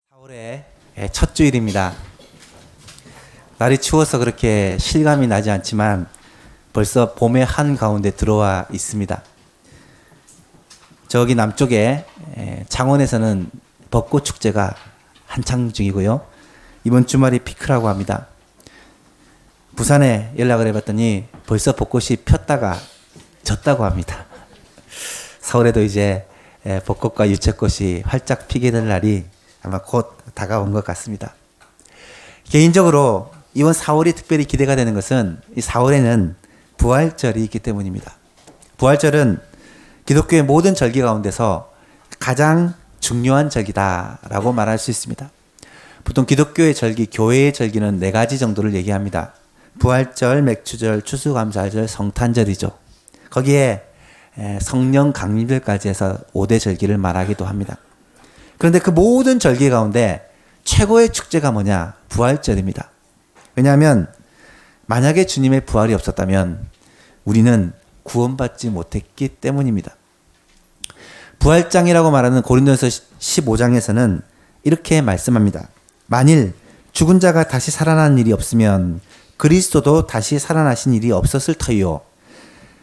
4월의 첫 주일입니다. 날이 추워서 그렇게 실감이 나지 않지만 벌써 봄의 한가운데 들어와 있습니다. 저기 남쪽에 창원에서는 벚꽃 축제가 한창 중이고요. 이번 주말이 피크라고 합니다. 부산에 연락을 해봤더니 벌써 벚꽃이 폈다가 졌다고 합니다. 서울에도 이제 벚꽃과 유채꽃이 활짝 피게 될 날이 아마 곧 다가온 것 같습니다. 개인적으로 이번 4월이 특별히 기대가 되는 것은 이 4월에는 부활절이 있기 때문입니다. 부활절은 기독교의 모든 절기 가운데서 가장 중요한 절기다라고 말할 수 있습니다. 보통 기독교의 절기, 교회의 절기는 4가지 정도를 얘기합니다. 부활절, 맥주절, 추수감사절, 성탄절이죠. 거기에 성령 강림절까지 해서 5대 절기를 말하기도 합니다. 그런데 그 모든 절기 가운데 최고의 축제가 뭐냐? 부활절입니다. 왜냐하면 만약에 주님의 부활이 없었다면 우리는 구원받지 못했기 때문입니다. 부활장이라고 말하는 고린도전서 15장에서는 이렇게 말씀합니다. 만일 죽은 자가 다시 살아난 일이 없으면 그리스도도 다시 살아나신 일이 없었을 터이요.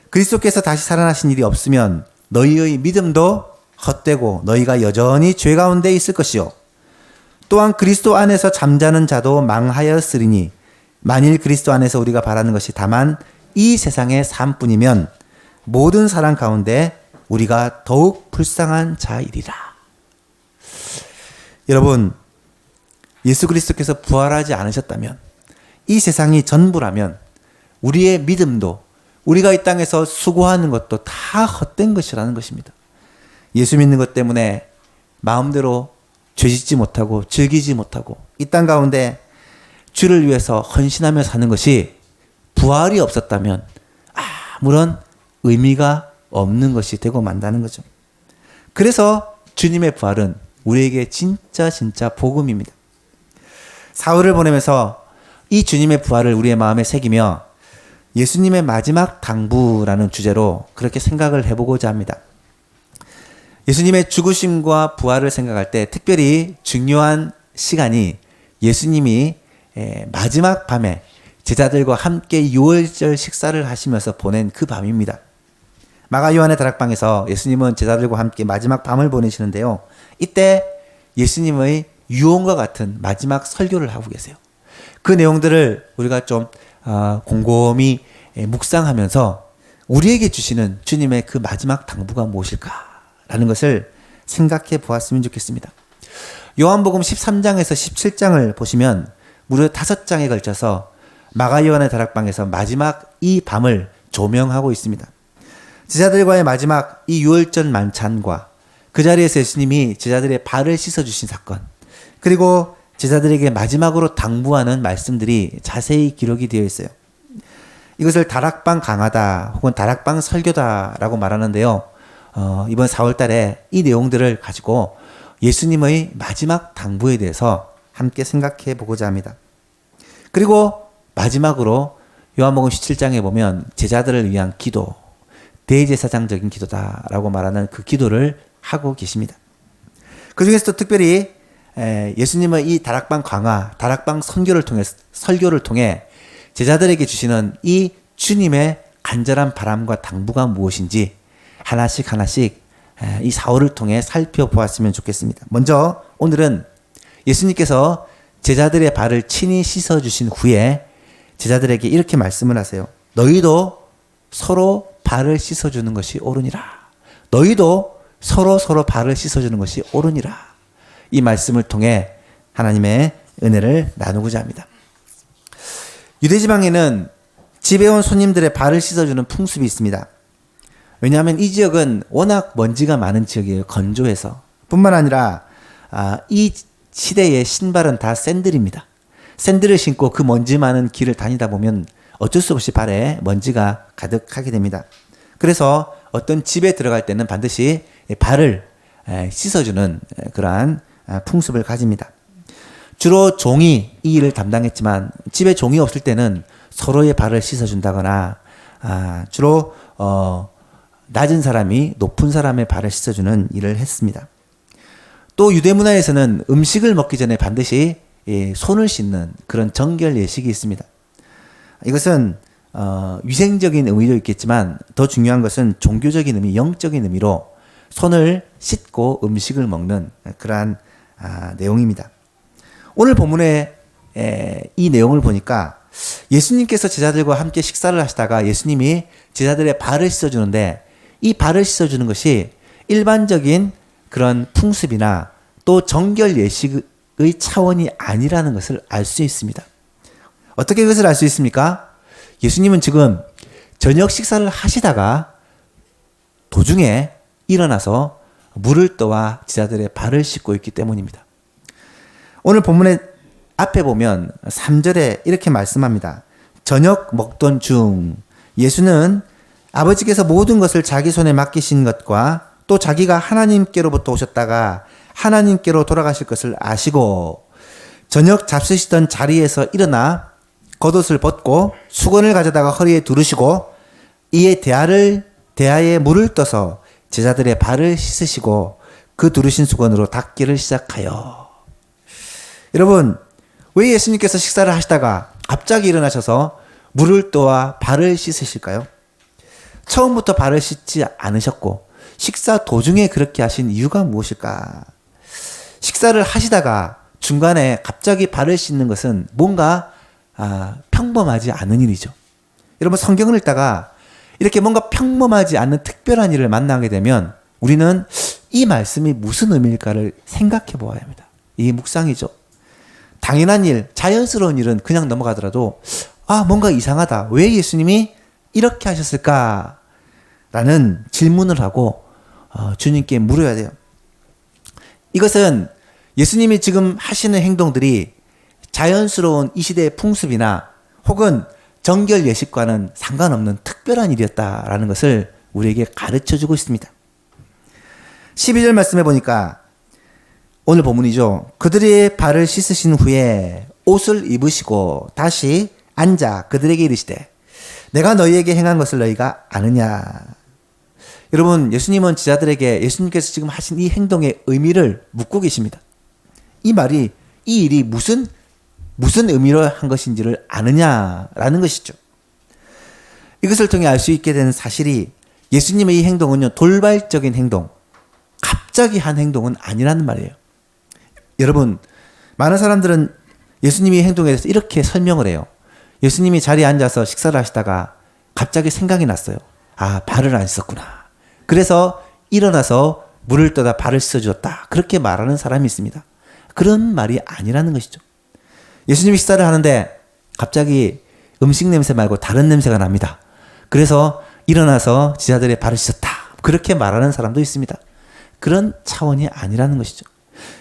그리스도께서 다시 살아나신 일이 없으면 너희의 믿음도 헛되고 너희가 여전히 죄 가운데 있을 것이요. 또한 그리스도 안에서 잠자는 자도 망하였으리니 만일 그리스도 안에서 우리가 바라는 것이 다만 이 세상의 삶뿐이면 모든 사람 가운데 우리가 더욱 불쌍한 자이리라. 여러분, 예수 그리스도께서 부활하지 않으셨다면, 이 세상이 전부라면 우리의 믿음도, 우리가 이 땅에서 수고하는 것도 다 헛된 것이라는 것입니다. 예수 믿는 것 때문에 마음대로 죄짓지 못하고 즐기지 못하고 이 땅 가운데 주를 위해서 헌신하며 사는 것이 부활이 없었다면 아무런 의미가 없는 것이 되고 만다는 거죠. 그래서 주님의 부활은 우리에게 진짜 복음입니다. 사흘을 보내면서 이 주님의 부활을 우리의 마음에 새기며 예수님의 마지막 당부라는 주제로 그렇게 생각을 해보고자 합니다. 예수님의 죽으심과 부활을 생각할 때 특별히 중요한 시간이 예수님이 마지막 밤에 제자들과 함께 유월절 식사를 하시면서 보낸 그 밤입니다. 마가 요한의 다락방에서 예수님은 제자들과 함께 마지막 밤을 보내시는데요. 이때 예수님의 유언과 같은 마지막 설교를 하고 계세요. 그 내용들을 우리가 좀 곰곰이 묵상하면서 우리에게 주시는 주님의 그 마지막 당부가 무엇일까라는 것을 생각해 보았으면 좋겠습니다. 요한복음 13장에서 17장을 보시면 무려 5장에 걸쳐서 마가 요한의 다락방에서 마지막 이 밤을 조명하고 있습니다. 제자들과의 마지막 이 유월절 만찬과 그 자리에서 예수님이 제자들의 발을 씻어주신 사건, 그리고 제자들에게 마지막으로 당부하는 말씀들이 자세히 기록이 되어 있어요. 이것을 다락방 강화다 혹은 다락방 설교다라고 말하는데요. 이번 4월 달에 이 내용들을 가지고 예수님의 마지막 당부에 대해서 함께 생각해 보고자 합니다. 그리고 마지막으로 요한복음 17장에 보면 제자들을 위한 기도, 대제사장적인 기도다라고 말하는 그 기도를 하고 계십니다. 그 중에서도 특별히 예수님의 이 다락방 강화, 다락방 설교를 통해 제자들에게 주시는 이 주님의 간절한 바람과 당부가 무엇인지 하나씩 이 4월을 통해 살펴보았으면 좋겠습니다. 먼저 오늘은 예수님께서 제자들의 발을 친히 씻어주신 후에 제자들에게 이렇게 말씀을 하세요. 너희도 서로 발을 씻어주는 것이 옳으니라. 너희도 서로 발을 씻어주는 것이 옳으니라. 이 말씀을 통해 하나님의 은혜를 나누고자 합니다. 유대지방에는 집에 온 손님들의 발을 씻어주는 풍습이 있습니다. 왜냐하면 이 지역은 워낙 먼지가 많은 지역이에요. 건조해서. 뿐만 아니라 이 시대의 신발은 다 샌들입니다. 샌들을 신고 그 먼지 많은 길을 다니다 보면 어쩔 수 없이 발에 먼지가 가득하게 됩니다. 그래서 어떤 집에 들어갈 때는 반드시 발을 씻어주는 그러한 풍습을 가집니다. 주로 종이 이 일을 담당했지만 집에 종이 없을 때는 서로의 발을 씻어준다거나 주로 낮은 사람이 높은 사람의 발을 씻어주는 일을 했습니다. 또 유대 문화에서는 음식을 먹기 전에 반드시 손을 씻는 그런 정결 예식이 있습니다. 이것은 위생적인 의미도 있겠지만 더 중요한 것은 종교적인 의미, 영적인 의미로 손을 씻고 음식을 먹는 그러한 내용입니다. 오늘 본문의 이 내용을 보니까 예수님께서 제자들과 함께 식사를 하시다가 예수님이 제자들의 발을 씻어주는데 이 발을 씻어주는 것이 일반적인 그런 풍습이나 또 정결 예식의 차원이 아니라는 것을 알 수 있습니다. 어떻게 그것을 알 수 있습니까? 예수님은 지금 저녁 식사를 하시다가 도중에 일어나서 물을 떠와 제자들의 발을 씻고 있기 때문입니다. 오늘 본문의 앞에 보면 3절에 이렇게 말씀합니다. 저녁 먹던 중 예수는 아버지께서 모든 것을 자기 손에 맡기신 것과 또 자기가 하나님께로부터 오셨다가 하나님께로 돌아가실 것을 아시고 저녁 잡수시던 자리에서 일어나 겉옷을 벗고 수건을 가져다가 허리에 두르시고 이에 대야에 물을 떠서 제자들의 발을 씻으시고 그 두르신 수건으로 닦기를 시작하여. 여러분, 왜 예수님께서 식사를 하시다가 갑자기 일어나셔서 물을 떠와 발을 씻으실까요? 처음부터 발을 씻지 않으셨고 식사 도중에 그렇게 하신 이유가 무엇일까? 식사를 하시다가 중간에 갑자기 발을 씻는 것은 뭔가 평범하지 않은 일이죠. 여러분, 성경을 읽다가 이렇게 뭔가 평범하지 않은 특별한 일을 만나게 되면 우리는 이 말씀이 무슨 의미일까를 생각해 보아야 합니다. 이게 묵상이죠. 당연한 일, 자연스러운 일은 그냥 넘어가더라도 뭔가 이상하다. 왜 예수님이 이렇게 하셨을까? 라는 질문을 하고 주님께 물어야 돼요. 이것은 예수님이 지금 하시는 행동들이 자연스러운 이 시대의 풍습이나 혹은 정결 예식과는 상관없는 특별한 일이었다라는 것을 우리에게 가르쳐주고 있습니다. 12절 말씀해 보니까 오늘 본문이죠. 그들의 발을 씻으신 후에 옷을 입으시고 다시 앉아 그들에게 이르시되 내가 너희에게 행한 것을 너희가 아느냐. 여러분, 예수님은 제자들에게 예수님께서 지금 하신 이 행동의 의미를 묻고 계십니다. 이 일이 무슨 의미로 한 것인지를 아느냐라는 것이죠. 이것을 통해 알 수 있게 되는 사실이 예수님의 이 행동은요, 돌발적인 행동, 갑자기 한 행동은 아니라는 말이에요. 여러분, 많은 사람들은 예수님의 행동에 대해서 이렇게 설명을 해요. 예수님이 자리에 앉아서 식사를 하시다가 갑자기 생각이 났어요. 발을 안 씻었구나. 그래서 일어나서 물을 떠다 발을 씻어주었다. 그렇게 말하는 사람이 있습니다. 그런 말이 아니라는 것이죠. 예수님이 식사를 하는데 갑자기 음식 냄새 말고 다른 냄새가 납니다. 그래서 일어나서 제자들의 발을 씻었다. 그렇게 말하는 사람도 있습니다. 그런 차원이 아니라는 것이죠.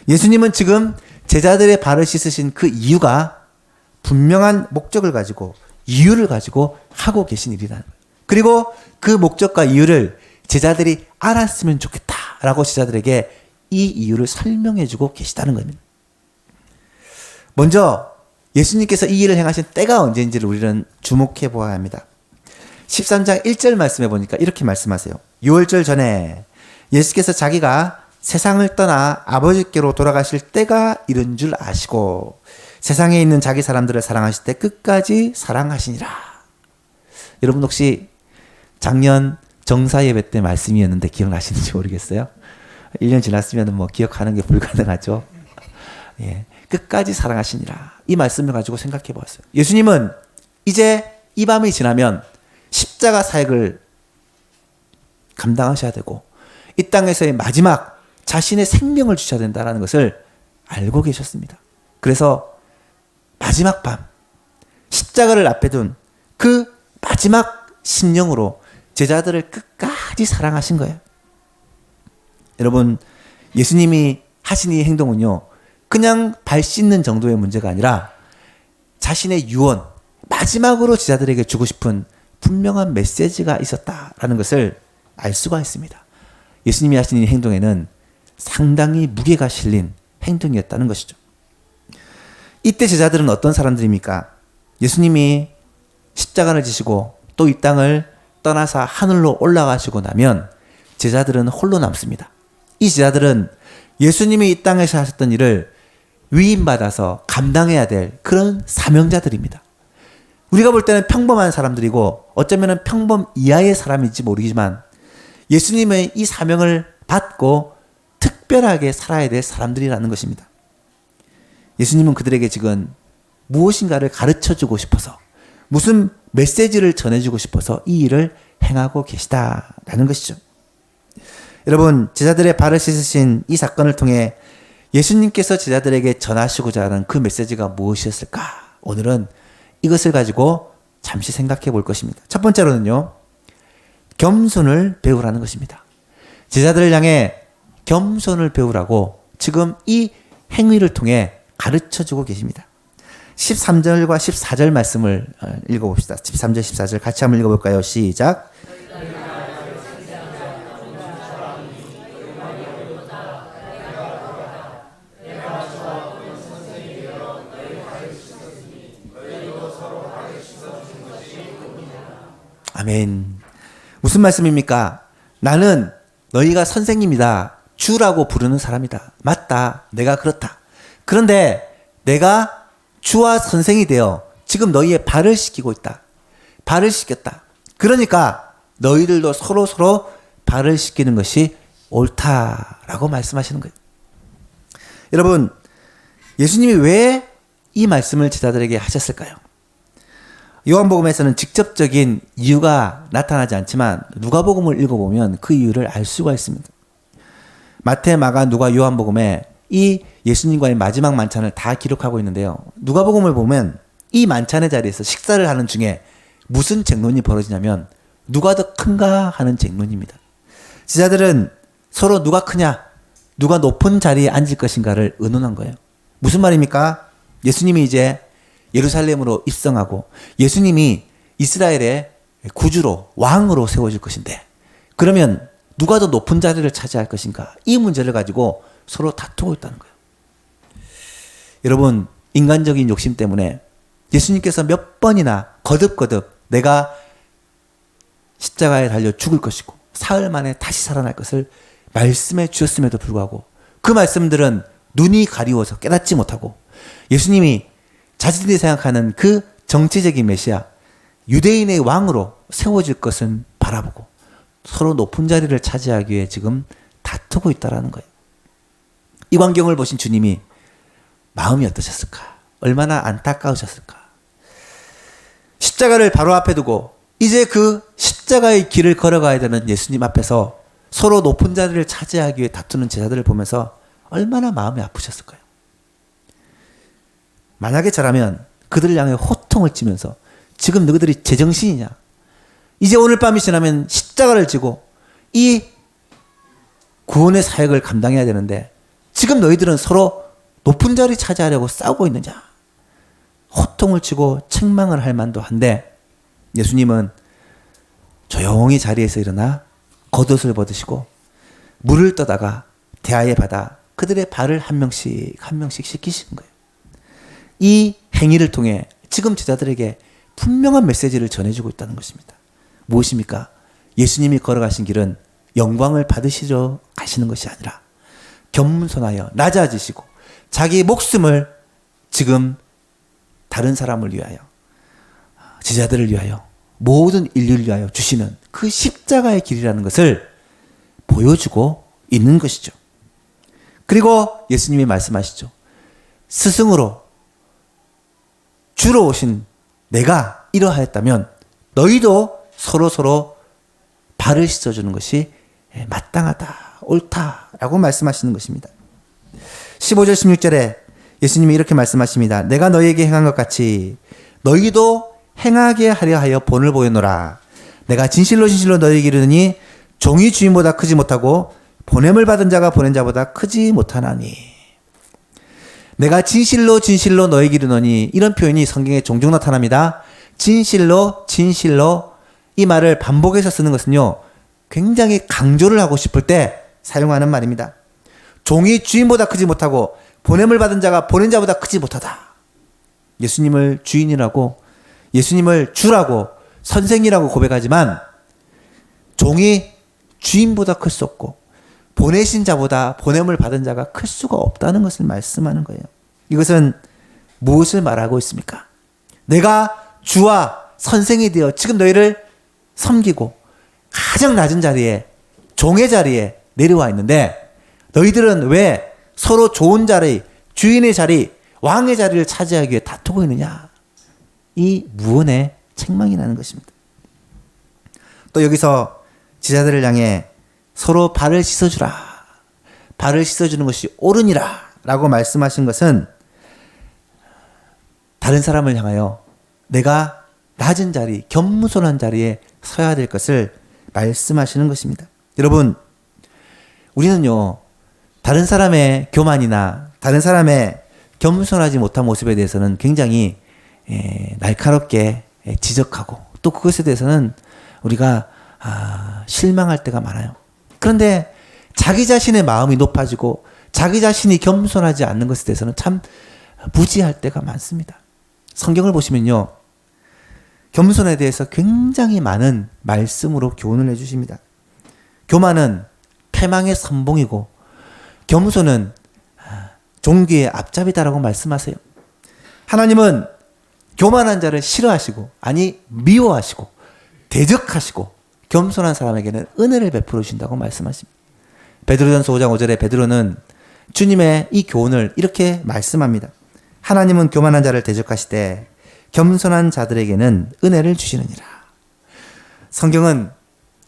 예수님은 지금 제자들의 발을 씻으신 그 이유가 분명한 목적을 가지고 이유를 가지고 하고 계신 일이라는 거예요. 그리고 그 목적과 이유를 제자들이 알았으면 좋겠다라고 제자들에게 이 이유를 설명해주고 계시다는 겁니다. 먼저 예수님께서 이 일을 행하신 때가 언제인지를 우리는 주목해 보아야 합니다. 13장 1절 말씀해 보니까 이렇게 말씀하세요. 6월절 전에 예수께서 자기가 세상을 떠나 아버지께로 돌아가실 때가 이른 줄 아시고 세상에 있는 자기 사람들을 사랑하실 때 끝까지 사랑하시니라. 여러분 혹시 작년 정사 예배 때 말씀이었는데 기억나시는지 모르겠어요. 1년 지났으면 기억하는 게 불가능하죠. 예, 끝까지 사랑하시니라. 이 말씀을 가지고 생각해 보았어요. 예수님은 이제 이 밤이 지나면 십자가 사역을 감당하셔야 되고 이 땅에서의 마지막 자신의 생명을 주셔야 된다는 것을 알고 계셨습니다. 그래서 마지막 밤 십자가를 앞에 둔 그 마지막 심령으로 제자들을 끝까지 사랑하신 거예요. 여러분, 예수님이 하신 이 행동은요, 그냥 발 씻는 정도의 문제가 아니라 자신의 유언, 마지막으로 제자들에게 주고 싶은 분명한 메시지가 있었다라는 것을 알 수가 있습니다. 예수님이 하신 이 행동에는 상당히 무게가 실린 행동이었다는 것이죠. 이때 제자들은 어떤 사람들입니까? 예수님이 십자가를 지시고 또 이 땅을 떠나서 하늘로 올라가시고 나면 제자들은 홀로 남습니다. 이 제자들은 예수님이 이 땅에서 하셨던 일을 위임받아서 감당해야 될 그런 사명자들입니다. 우리가 볼 때는 평범한 사람들이고 어쩌면 평범 이하의 사람인지 모르지만 예수님의 이 사명을 받고 특별하게 살아야 될 사람들이라는 것입니다. 예수님은 그들에게 지금 무엇인가를 가르쳐주고 싶어서 무슨 메시지를 전해주고 싶어서 이 일을 행하고 계시다라는 것이죠. 여러분, 제자들의 발을 씻으신 이 사건을 통해 예수님께서 제자들에게 전하시고자 하는 그 메시지가 무엇이었을까? 오늘은 이것을 가지고 잠시 생각해 볼 것입니다. 첫 번째로는요, 겸손을 배우라는 것입니다. 제자들을 향해 겸손을 배우라고 지금 이 행위를 통해 가르쳐주고 계십니다. 13절과 14절 말씀을 읽어봅시다. 13절, 14절 같이 한번 읽어볼까요? 시작. 아멘. 무슨 말씀입니까? 나는 너희가 선생님이다. 주라고 부르는 사람이다. 맞다. 내가 그렇다. 그런데 내가 주와 선생이 되어 지금 너희의 발을 씻기고 있다. 발을 씻겼다. 그러니까 너희들도 서로 발을 씻기는 것이 옳다라고 말씀하시는 거예요. 여러분, 예수님이 왜 이 말씀을 제자들에게 하셨을까요? 요한복음에서는 직접적인 이유가 나타나지 않지만 누가복음을 읽어보면 그 이유를 알 수가 있습니다. 마태, 마가, 누가, 요한복음에 이 예수님과의 마지막 만찬을 다 기록하고 있는데요. 누가복음을 보면 이 만찬의 자리에서 식사를 하는 중에 무슨 쟁론이 벌어지냐면 누가 더 큰가 하는 쟁론입니다. 제자들은 서로 누가 크냐, 누가 높은 자리에 앉을 것인가를 의논한 거예요. 무슨 말입니까? 예수님이 이제 예루살렘으로 입성하고 예수님이 이스라엘의 구주로 왕으로 세워질 것인데 그러면 누가 더 높은 자리를 차지할 것인가? 이 문제를 가지고 서로 다투고 있다는 거예요. 여러분, 인간적인 욕심 때문에 예수님께서 몇 번이나 거듭거듭 내가 십자가에 달려 죽을 것이고 사흘 만에 다시 살아날 것을 말씀해 주셨음에도 불구하고 그 말씀들은 눈이 가리워서 깨닫지 못하고 예수님이 자신들이 생각하는 그 정치적인 메시아, 유대인의 왕으로 세워질 것은 바라보고 서로 높은 자리를 차지하기 위해 지금 다투고 있다는 거예요. 이 광경을 보신 주님이 마음이 어떠셨을까? 얼마나 안타까우셨을까? 십자가를 바로 앞에 두고 이제 그 십자가의 길을 걸어가야 되는 예수님 앞에서 서로 높은 자리를 차지하기 위해 다투는 제자들을 보면서 얼마나 마음이 아프셨을까요? 만약에 저라면 그들을 향해 호통을 치면서 지금 너희들이 제정신이냐? 이제 오늘 밤이 지나면 십자가를 지고 이 구원의 사역을 감당해야 되는데 지금 너희들은 서로 높은 자리 차지하려고 싸우고 있느냐? 호통을 치고 책망을 할 만도 한데 예수님은 조용히 자리에서 일어나 겉옷을 벗으시고 물을 떠다가 대하에 받아 그들의 발을 한 명씩 씻기시는 거예요. 이 행위를 통해 지금 제자들에게 분명한 메시지를 전해주고 있다는 것입니다. 무엇입니까? 예수님이 걸어가신 길은 영광을 받으시러 가시는 것이 아니라 겸손하여 낮아지시고 자기 목숨을 지금 다른 사람을 위하여, 제자들을 위하여, 모든 인류를 위하여 주시는 그 십자가의 길이라는 것을 보여주고 있는 것이죠. 그리고 예수님이 말씀하시죠. 스승으로 주로 오신 내가 이러하였다면 너희도 서로 발을 씻어주는 것이 마땅하다, 옳다라고 말씀하시는 것입니다. 15절 16절에 예수님이 이렇게 말씀하십니다. 내가 너희에게 행한 것 같이 너희도 행하게 하려 하여 본을 보여노라. 내가 진실로 너희에게 이르노니 종이 주인보다 크지 못하고 보냄을 받은 자가 보낸 자보다 크지 못하나니. 내가 진실로 너희에게 이르노니, 이런 표현이 성경에 종종 나타납니다. 진실로 이 말을 반복해서 쓰는 것은요, 굉장히 강조를 하고 싶을 때 사용하는 말입니다. 종이 주인보다 크지 못하고 보냄을 받은 자가 보낸 자보다 크지 못하다. 예수님을 주인이라고, 예수님을 주라고, 선생이라고 고백하지만 종이 주인보다 클 수 없고 보내신 자보다 보냄을 받은 자가 클 수가 없다는 것을 말씀하는 거예요. 이것은 무엇을 말하고 있습니까? 내가 주와 선생이 되어 지금 너희를 섬기고 가장 낮은 자리에, 종의 자리에 내려와 있는데 너희들은 왜 서로 좋은 자리, 주인의 자리, 왕의 자리를 차지하기 위해 다투고 있느냐? 이 무언의 책망이 나는 것입니다. 또 여기서 제자들을 향해 서로 발을 씻어주라. 발을 씻어주는 것이 옳으니라 라고 말씀하신 것은 다른 사람을 향하여 내가 낮은 자리, 겸손한 자리에 서야 될 것을 말씀하시는 것입니다. 여러분, 우리는요, 다른 사람의 교만이나 다른 사람의 겸손하지 못한 모습에 대해서는 굉장히 날카롭게 지적하고 또 그것에 대해서는 우리가 실망할 때가 많아요. 그런데 자기 자신의 마음이 높아지고 자기 자신이 겸손하지 않는 것에 대해서는 참 무지할 때가 많습니다. 성경을 보시면요, 겸손에 대해서 굉장히 많은 말씀으로 교훈을 해주십니다. 교만은 패망의 선봉이고 겸손은 종기의 앞잡이다라고 말씀하세요. 하나님은 교만한 자를 싫어하시고, 아니 미워하시고 대적하시고 겸손한 사람에게는 은혜를 베풀어 주신다고 말씀하십니다. 베드로전서 5장 5절에 베드로는 주님의 이 교훈을 이렇게 말씀합니다. 하나님은 교만한 자를 대적하시되 겸손한 자들에게는 은혜를 주시느니라. 성경은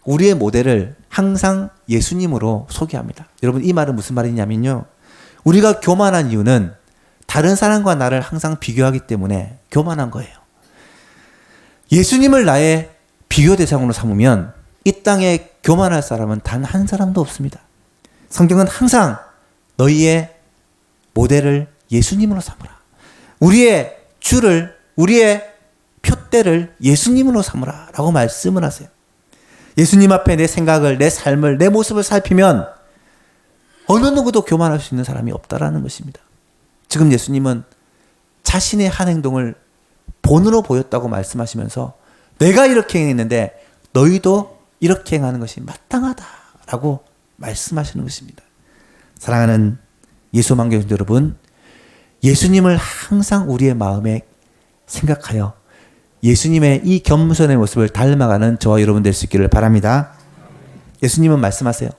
우리의 모델을 항상 예수님으로 소개합니다. 여러분, 이 말은 무슨 말이냐면요, 우리가 교만한 이유는 다른 사람과 나를 항상 비교하기 때문에 교만한 거예요. 예수님을 나의 비교 대상으로 삼으면 이 땅에 교만할 사람은 단 한 사람도 없습니다. 성경은 항상 너희의 모델을 예수님으로 삼으라. 우리의 주를, 우리의 표대를 예수님으로 삼으라 라고 말씀을 하세요. 예수님 앞에 내 생각을, 내 삶을, 내 모습을 살피면 어느 누구도 교만할 수 있는 사람이 없다라는 것입니다. 지금 예수님은 자신의 한 행동을 본으로 보였다고 말씀하시면서 내가 이렇게 행했는데 너희도 이렇게 행하는 것이 마땅하다라고 말씀하시는 것입니다. 사랑하는 예수만교 여러분, 예수님을 항상 우리의 마음에 생각하여 예수님의 이 겸손의 모습을 닮아가는 저와 여러분 될 수 있기를 바랍니다. 예수님은 말씀하세요.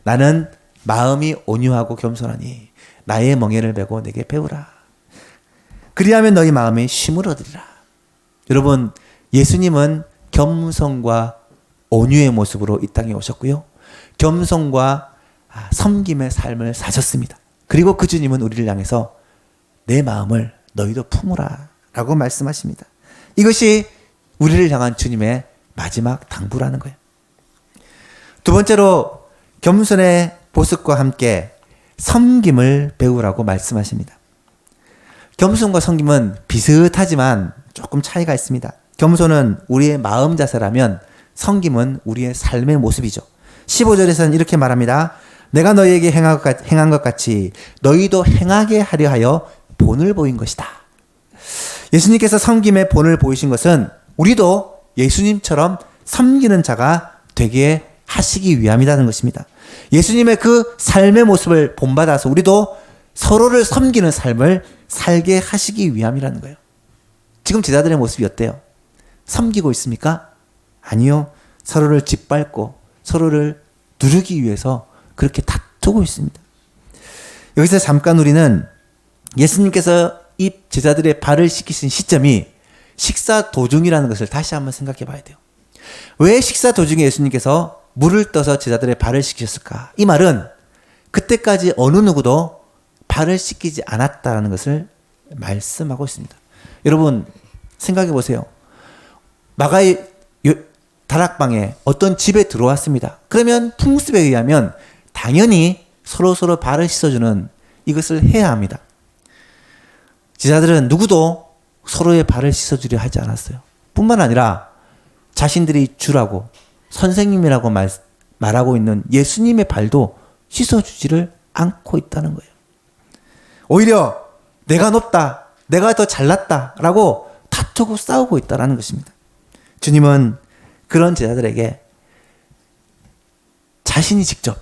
나는 마음이 온유하고 겸손하니 나의 멍에를 메고 내게 배우라. 그리하면 너희 마음이 쉼을 얻으리라. 여러분, 예수님은 겸손과 온유의 모습으로 이 땅에 오셨고요, 겸손과 섬김의 삶을 사셨습니다. 그리고 그 주님은 우리를 향해서 내 마음을 너희도 품으라 라고 말씀하십니다. 이것이 우리를 향한 주님의 마지막 당부라는 거예요. 두 번째로 겸손의 보습과 함께 섬김을 배우라고 말씀하십니다. 겸손과 섬김은 비슷하지만 조금 차이가 있습니다. 겸손은 우리의 마음 자세라면 섬김은 우리의 삶의 모습이죠. 15절에서는 이렇게 말합니다. 내가 너희에게 행한 것 같이 너희도 행하게 하려 하여 본을 보인 것이다. 예수님께서 섬김의 본을 보이신 것은 우리도 예수님처럼 섬기는 자가 되게 하시기 위함이라는 것입니다. 예수님의 그 삶의 모습을 본받아서 우리도 서로를 섬기는 삶을 살게 하시기 위함이라는 거예요. 지금 제자들의 모습이 어때요? 섬기고 있습니까? 아니요. 서로를 짓밟고 서로를 누르기 위해서 그렇게 다투고 있습니다. 여기서 잠깐 우리는 예수님께서 이 제자들의 발을 씻기신 시점이 식사 도중이라는 것을 다시 한번 생각해 봐야 돼요. 왜 식사 도중에 예수님께서 물을 떠서 제자들의 발을 씻기셨을까? 이 말은 그때까지 어느 누구도 발을 씻기지 않았다는 것을 말씀하고 있습니다. 여러분, 생각해 보세요. 마가의 다락방에 어떤 집에 들어왔습니다. 그러면 풍습에 의하면 당연히 서로 발을 씻어주는 이것을 해야 합니다. 제자들은 누구도 서로의 발을 씻어주려 하지 않았어요. 뿐만 아니라 자신들이 주라고 선생님이라고 말하고 있는 예수님의 발도 씻어주지를 않고 있다는 거예요. 오히려 내가 높다, 내가 더 잘났다 라고 다투고 싸우고 있다는 것입니다. 주님은 그런 제자들에게 자신이 직접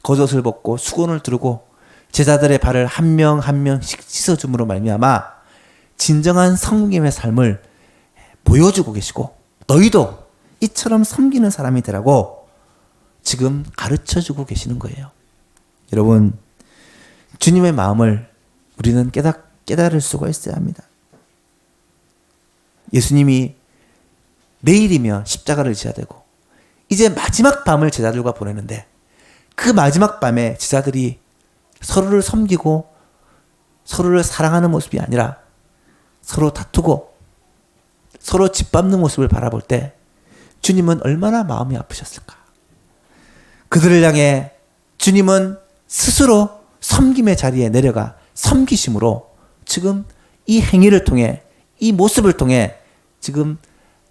겉옷을 벗고 수건을 두르고 제자들의 발을 한 명 한 명씩 씻어줌으로 말미암아 진정한 섬김의 삶을 보여주고 계시고 너희도 이처럼 섬기는 사람이 되라고 지금 가르쳐주고 계시는 거예요. 여러분, 주님의 마음을 우리는 깨달을 수가 있어야 합니다. 예수님이 내일이면 십자가를 지어야 되고 이제 마지막 밤을 제자들과 보내는데 그 마지막 밤에 제자들이 서로를 섬기고 서로를 사랑하는 모습이 아니라 서로 다투고 서로 짓밟는 모습을 바라볼 때 주님은 얼마나 마음이 아프셨을까. 그들을 향해 주님은 스스로 섬김의 자리에 내려가 섬기심으로 지금 이 행위를 통해 이 모습을 통해 지금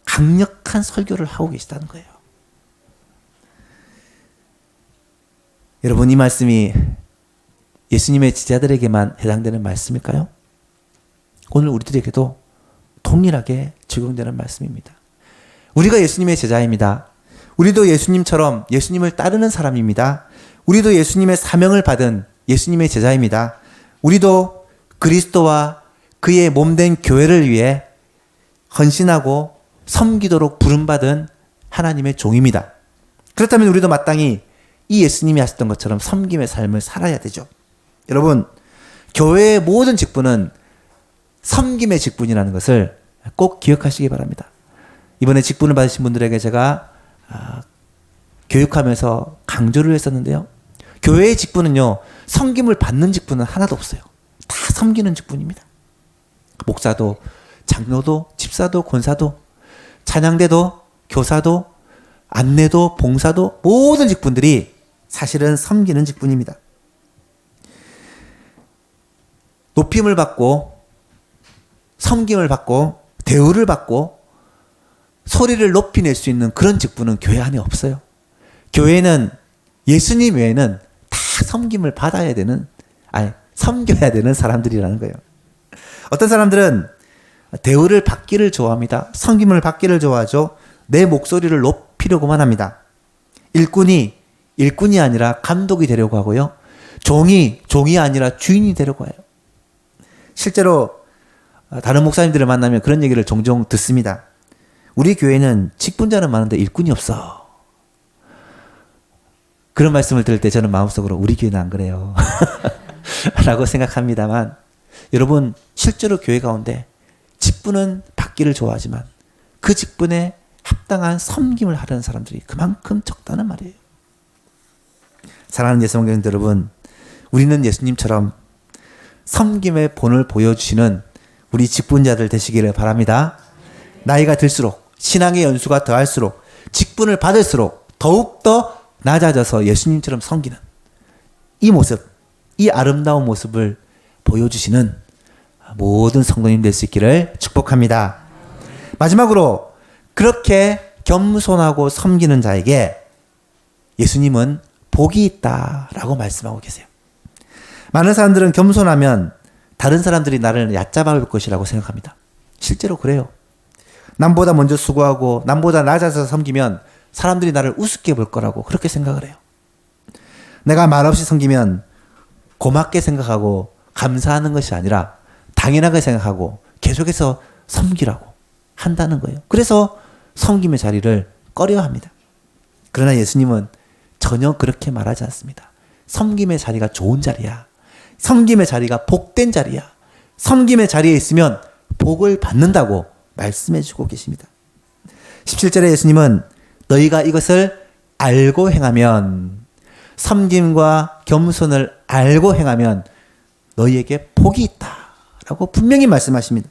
강력한 설교를 하고 계시다는 거예요. 여러분, 이 말씀이 예수님의 제자들에게만 해당되는 말씀일까요? 오늘 우리들에게도 동일하게 적용되는 말씀입니다. 우리가 예수님의 제자입니다. 우리도 예수님처럼 예수님을 따르는 사람입니다. 우리도 예수님의 사명을 받은 예수님의 제자입니다. 우리도 그리스도와 그의 몸된 교회를 위해 헌신하고 섬기도록 부름받은 하나님의 종입니다. 그렇다면 우리도 마땅히 이 예수님이 하셨던 것처럼 섬김의 삶을 살아야 되죠. 여러분, 교회의 모든 직분은 섬김의 직분이라는 것을 꼭 기억하시기 바랍니다. 이번에 직분을 받으신 분들에게 제가 교육하면서 강조를 했었는데요. 교회의 직분은요, 섬김을 받는 직분은 하나도 없어요. 다 섬기는 직분입니다. 목사도, 장로도, 집사도, 권사도, 찬양대도, 교사도, 안내도, 봉사도 모든 직분들이 사실은 섬기는 직분입니다. 높임을 받고 섬김을 받고 대우를 받고 소리를 높이 낼 수 있는 그런 직분은 교회 안에 없어요. 교회는 예수님 외에는 다 섬김을 받아야 되는, 섬겨야 되는 사람들이라는 거예요. 어떤 사람들은 대우를 받기를 좋아합니다. 섬김을 받기를 좋아하죠. 내 목소리를 높이려고만 합니다. 일꾼이 아니라 감독이 되려고 하고요. 종이 아니라 주인이 되려고 해요. 실제로 다른 목사님들을 만나면 그런 얘기를 종종 듣습니다. 우리 교회는 직분자는 많은데 일꾼이 없어. 그런 말씀을 들을 때 저는 마음속으로 우리 교회는 안 그래요 라고 생각합니다만, 여러분, 실제로 교회 가운데 직분은 받기를 좋아하지만 그 직분에 합당한 섬김을 하려는 사람들이 그만큼 적다는 말이에요. 사랑하는 예수님들 여러분, 우리는 예수님처럼 섬김의 본을 보여주시는 우리 직분자들 되시기를 바랍니다. 나이가 들수록, 신앙의 연수가 더할수록, 직분을 받을수록 더욱더 낮아져서 예수님처럼 섬기는 이 모습, 이 아름다운 모습을 보여주시는 모든 성도님 될 수 있기를 축복합니다. 마지막으로, 그렇게 겸손하고 섬기는 자에게 예수님은 복이 있다라고 말씀하고 계세요. 많은 사람들은 겸손하면 다른 사람들이 나를 얕잡아 볼 것이라고 생각합니다. 실제로 그래요. 남보다 먼저 수고하고 남보다 낮아서 섬기면 사람들이 나를 우습게 볼 거라고 그렇게 생각을 해요. 내가 말없이 섬기면 고맙게 생각하고 감사하는 것이 아니라 당연하게 생각하고 계속해서 섬기라고 한다는 거예요. 그래서 섬김의 자리를 꺼려합니다. 그러나 예수님은 전혀 그렇게 말하지 않습니다. 섬김의 자리가 좋은 자리야. 섬김의 자리가 복된 자리야. 섬김의 자리에 있으면 복을 받는다고 말씀해 주고 계십니다. 17절에 예수님은 너희가 이것을 알고 행하면, 섬김과 겸손을 알고 행하면 너희에게 복이 있다라고 분명히 말씀하십니다.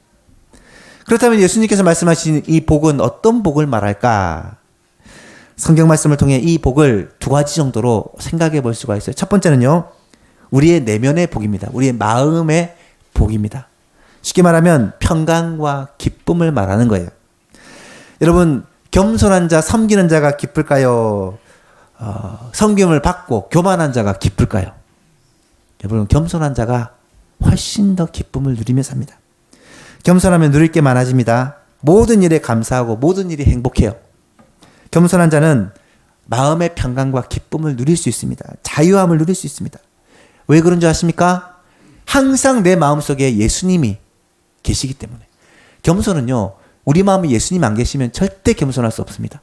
그렇다면 예수님께서 말씀하신 이 복은 어떤 복을 말할까? 성경 말씀을 통해 이 복을 두 가지 정도로 생각해 볼 수가 있어요. 첫 번째는요, 우리의 내면의 복입니다. 우리의 마음의 복입니다. 쉽게 말하면 평강과 기쁨을 말하는 거예요. 여러분, 겸손한 자, 섬기는 자가 기쁠까요? 섬김을 받고 교만한 자가 기쁠까요? 여러분, 겸손한 자가 훨씬 더 기쁨을 누리며 삽니다. 겸손하면 누릴 게 많아집니다. 모든 일에 감사하고 모든 일이 행복해요. 겸손한 자는 마음의 평강과 기쁨을 누릴 수 있습니다. 자유함을 누릴 수 있습니다. 왜 그런 줄 아십니까? 항상 내 마음속에 예수님이 계시기 때문에. 겸손은요, 우리 마음에 예수님 안 계시면 절대 겸손할 수 없습니다.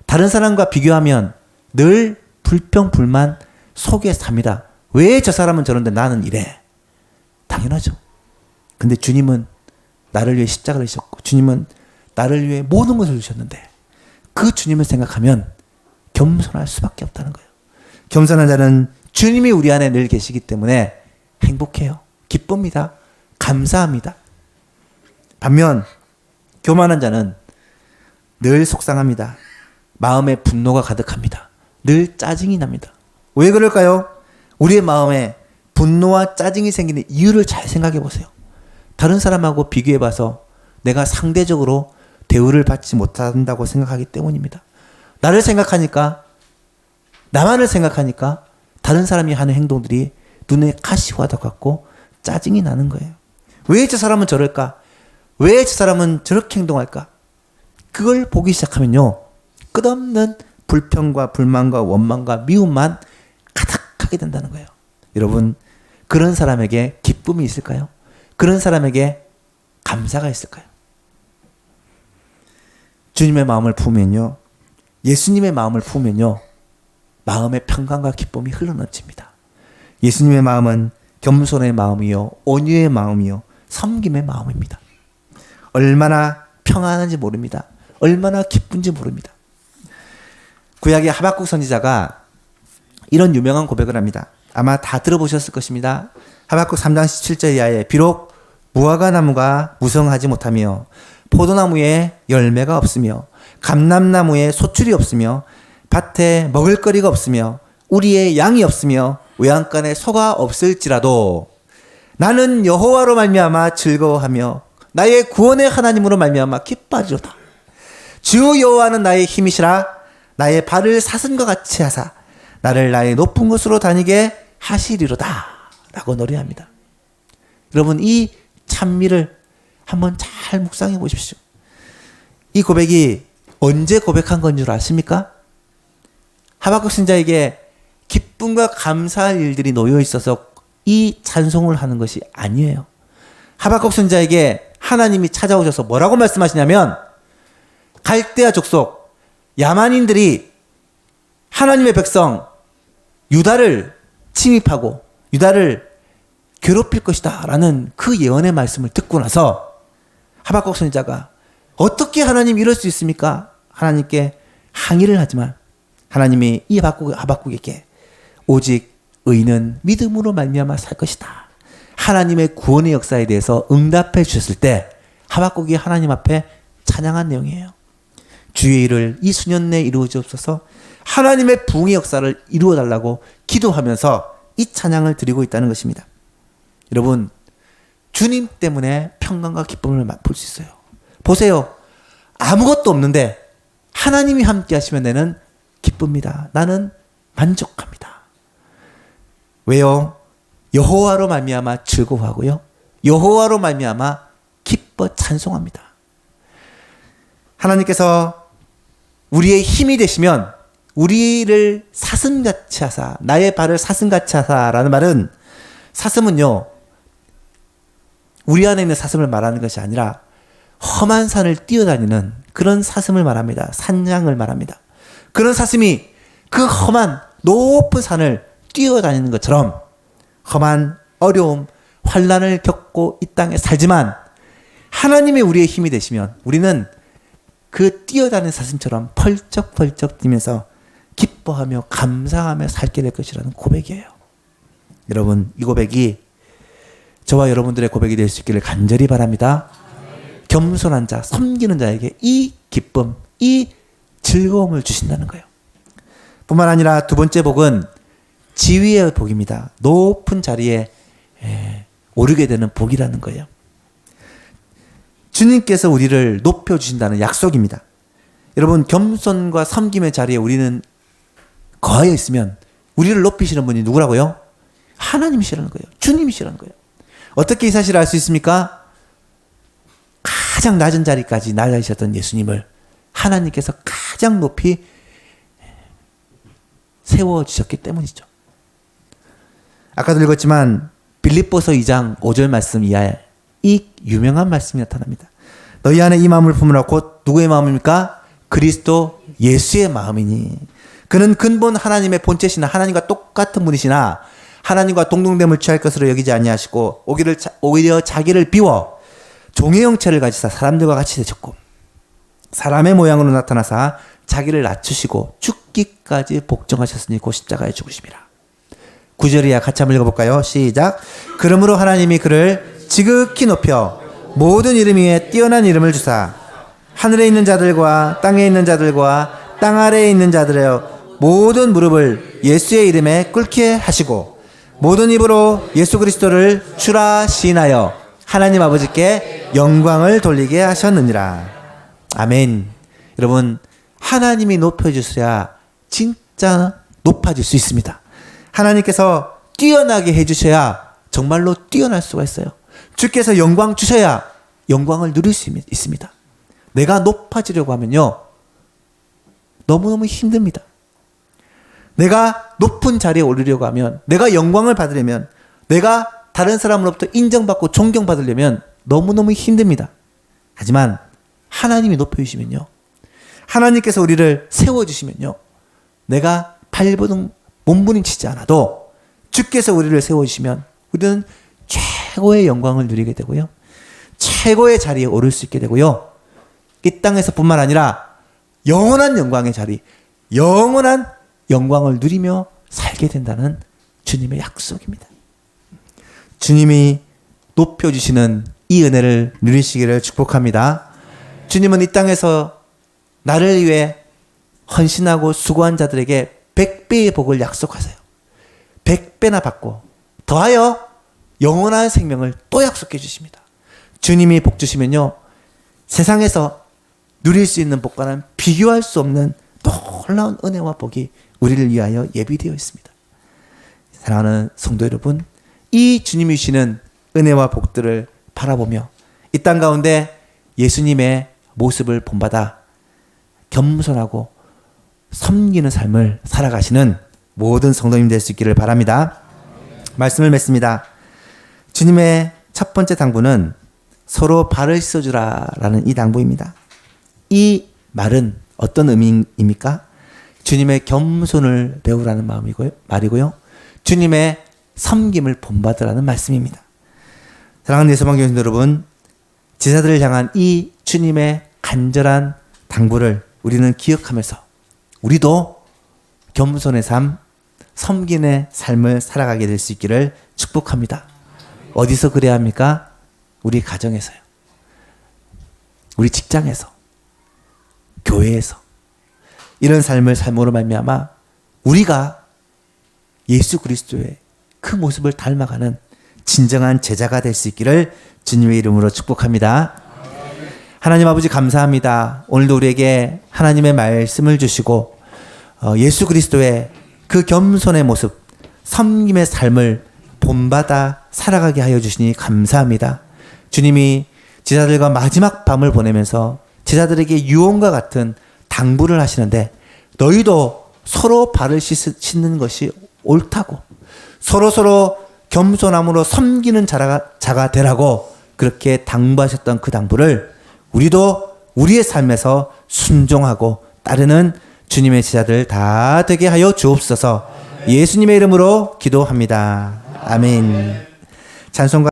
다른 사람과 비교하면 늘 불평, 불만 속에 삽니다. 왜 저 사람은 저런데 나는 이래? 당연하죠. 근데 주님은 나를 위해 십자가를 지셨고, 주님은 나를 위해 모든 것을 주셨는데, 그 주님을 생각하면 겸손할 수밖에 없다는 거예요. 겸손한 자는 주님이 우리 안에 늘 계시기 때문에 행복해요. 기쁩니다. 감사합니다. 반면 교만한 자는 늘 속상합니다. 마음에 분노가 가득합니다. 늘 짜증이 납니다. 왜 그럴까요? 우리의 마음에 분노와 짜증이 생기는 이유를 잘 생각해 보세요. 다른 사람하고 비교해 봐서 내가 상대적으로 대우를 받지 못한다고 생각하기 때문입니다. 나를 생각하니까, 나만을 생각하니까 다른 사람이 하는 행동들이 눈에 가시화도 같고 짜증이 나는 거예요. 왜 저 사람은 저럴까? 왜 저 사람은 저렇게 행동할까? 그걸 보기 시작하면요, 끝없는 불평과 불만과 원망과 미움만 가득하게 된다는 거예요. 여러분, 그런 사람에게 기쁨이 있을까요? 그런 사람에게 감사가 있을까요? 주님의 마음을 품으면요, 예수님의 마음을 품으면요, 마음의 평강과 기쁨이 흘러넘칩니다. 예수님의 마음은 겸손의 마음이요, 온유의 마음이요, 섬김의 마음입니다. 얼마나 평안한지 모릅니다. 얼마나 기쁜지 모릅니다. 구약의 하박국 선지자가 이런 유명한 고백을 합니다. 아마 다 들어보셨을 것입니다. 하박국 3장 17절 이하에 비록 무화과 나무가 무성하지 못하며 포도나무에 열매가 없으며 감람나무에 소출이 없으며 밭에 먹을거리가 없으며 우리의 양이 없으며 외양간에 소가 없을지라도 나는 여호와로 말미암아 즐거워하며 나의 구원의 하나님으로 말미암아 기뻐하리로다. 주 여호와는 나의 힘이시라. 나의 발을 사슴과 같이 하사 나를 나의 높은 곳으로 다니게 하시리로다 라고 노래합니다. 여러분, 이 찬미를 한번 잘 묵상해 보십시오. 이 고백이 언제 고백한 건 줄 아십니까? 하박국 선지자에게 기쁨과 감사할 일들이 놓여 있어서 이 찬송을 하는 것이 아니에요. 하박국 선지자에게 하나님이 찾아오셔서 뭐라고 말씀하시냐면, 갈대아 족속 야만인들이 하나님의 백성 유다를 침입하고 유다를 괴롭힐 것이다 라는 그 예언의 말씀을 듣고 나서 하박국 선지자가 어떻게 하나님 이럴 수 있습니까? 하나님께 항의를 하지만 하나님이 이 하박국에게 오직 의인은 믿음으로 말미암아 살 것이다, 하나님의 구원의 역사에 대해서 응답해 주셨을 때 하박국이 하나님 앞에 찬양한 내용이에요. 주의 일을 이 수년 내에 이루어 주옵소서, 하나님의 부흥의 역사를 이루어 달라고 기도하면서 이 찬양을 드리고 있다는 것입니다. 여러분, 주님 때문에 평강과 기쁨을 맛볼 수 있어요. 보세요. 아무것도 없는데 하나님이 함께 하시면 나는 기쁩니다. 나는 만족합니다. 왜요? 여호와로 말미암아 즐거워하고요, 여호와로 말미암아 기뻐 찬송합니다. 하나님께서 우리의 힘이 되시면 우리를 사슴같이 하사, 나의 발을 사슴같이 하사라는 말은, 사슴은요 우리 안에 있는 사슴을 말하는 것이 아니라 험한 산을 뛰어다니는 그런 사슴을 말합니다. 산양을 말합니다. 그런 사슴이 그 험한 높은 산을 뛰어다니는 것처럼 험한 어려움, 환난을 겪고 이 땅에 살지만 하나님이 우리의 힘이 되시면 우리는 그 뛰어다니는 사슴처럼 펄쩍펄쩍 뛰면서 기뻐하며 감사하며 살게 될 것이라는 고백이에요. 여러분, 이 고백이 저와 여러분들의 고백이 될 수 있기를 간절히 바랍니다. 겸손한 자, 섬기는 자에게 이 기쁨, 이 즐거움을 주신다는 거예요. 뿐만 아니라 두 번째 복은 지위의 복입니다. 높은 자리에 오르게 되는 복이라는 거예요. 주님께서 우리를 높여주신다는 약속입니다. 여러분, 겸손과 섬김의 자리에 우리는 거하여 있으면 우리를 높이시는 분이 누구라고요? 하나님이시라는 거예요. 주님이시라는 거예요. 어떻게 이 사실을 알 수 있습니까? 가장 낮은 자리까지 날아가셨던 예수님을 하나님께서 가장 높이 세워주셨기 때문이죠. 아까도 읽었지만 빌립보서 2장 5절 말씀 이하에 이 유명한 말씀이 나타납니다. 너희 안에 이 마음을 품으라. 곧 누구의 마음입니까? 그리스도 예수의 마음이니. 그는 근본 하나님의 본체시나 하나님과 똑같은 분이시나 하나님과 동등됨을 취할 것으로 여기지 아니하시고 오히려 자기를 비워 종의 형체를 가지사 사람들과 같이 되셨고 사람의 모양으로 나타나사 자기를 낮추시고 죽기까지 복종하셨으니 곧 십자가에 죽으심이라. 9절이야 같이 한번 읽어볼까요? 시작. 그러므로 하나님이 그를 지극히 높여 모든 이름 위에 뛰어난 이름을 주사 하늘에 있는 자들과 땅에 있는 자들과 땅 아래에 있는 자들의 모든 무릎을 예수의 이름에 꿇게 하시고 모든 입으로 예수 그리스도를 주라 시인하여 하나님 아버지께 영광을 돌리게 하셨느니라. 아멘. 여러분, 하나님이 높여주셔야 진짜 높아질 수 있습니다. 하나님께서 뛰어나게 해주셔야 정말로 뛰어날 수가 있어요. 주께서 영광 주셔야 영광을 누릴 수 있습니다. 내가 높아지려고 하면요, 너무너무 힘듭니다. 내가 높은 자리에 오르려고 하면, 내가 영광을 받으려면, 내가 다른 사람으로부터 인정받고 존경받으려면 너무너무 힘듭니다. 하지만 하나님이 높여주시면요, 하나님께서 우리를 세워주시면요, 내가 발버둥 몸부림치지 않아도 주께서 우리를 세워주시면 우리는 최고의 영광을 누리게 되고요, 최고의 자리에 오를 수 있게 되고요, 이 땅에서 뿐만 아니라 영원한 영광의 자리, 영원한 영광을 누리며 살게 된다는 주님의 약속입니다. 주님이 높여주시는 이 은혜를 누리시기를 축복합니다. 주님은 이 땅에서 나를 위해 헌신하고 수고한 자들에게 100배의 복을 약속하세요. 100배나 받고 더하여 영원한 생명을 또 약속해 주십니다. 주님이 복 주시면요, 세상에서 누릴 수 있는 복과는 비교할 수 없는 놀라운 은혜와 복이 우리를 위하여 예비되어 있습니다. 사랑하는 성도 여러분, 이 주님이 주시는 은혜와 복들을 바라보며 이 땅 가운데 예수님의 모습을 본받아 겸손하고 섬기는 삶을 살아가시는 모든 성도님 될 수 있기를 바랍니다. 말씀을 맺습니다. 주님의 첫 번째 당부는 서로 발을 씻어주라 라는 이 당부입니다. 이 말은 어떤 의미입니까? 주님의 겸손을 배우라는 말이고요. 주님의 섬김을 본받으라는 말씀입니다. 사랑하는 예수방교 교신 여러분, 제자들을 향한 이 주님의 간절한 당부를 우리는 기억하면서 우리도 겸손의 삶, 섬김의 삶을 살아가게 될 수 있기를 축복합니다. 어디서 그래야 합니까? 우리 가정에서요. 우리 직장에서, 교회에서 이런 삶을 삶으로 말미암아 우리가 예수 그리스도의 그 모습을 닮아가는 진정한 제자가 될 수 있기를 주님의 이름으로 축복합니다. 하나님 아버지 감사합니다. 오늘도 우리에게 하나님의 말씀을 주시고 예수 그리스도의 그 겸손의 모습, 섬김의 삶을 본받아 살아가게 하여 주시니 감사합니다. 주님이 제자들과 마지막 밤을 보내면서 제자들에게 유언과 같은 당부를 하시는데, 너희도 서로 발을 씻는 것이 옳다고, 서로 겸손함으로 섬기는 자가 되라고 그렇게 당부하셨던 그 당부를 우리도 우리의 삶에서 순종하고 따르는 주님의 제자들 다 되게 하여 주옵소서. 예수님의 이름으로 기도합니다. 아멘. 찬송가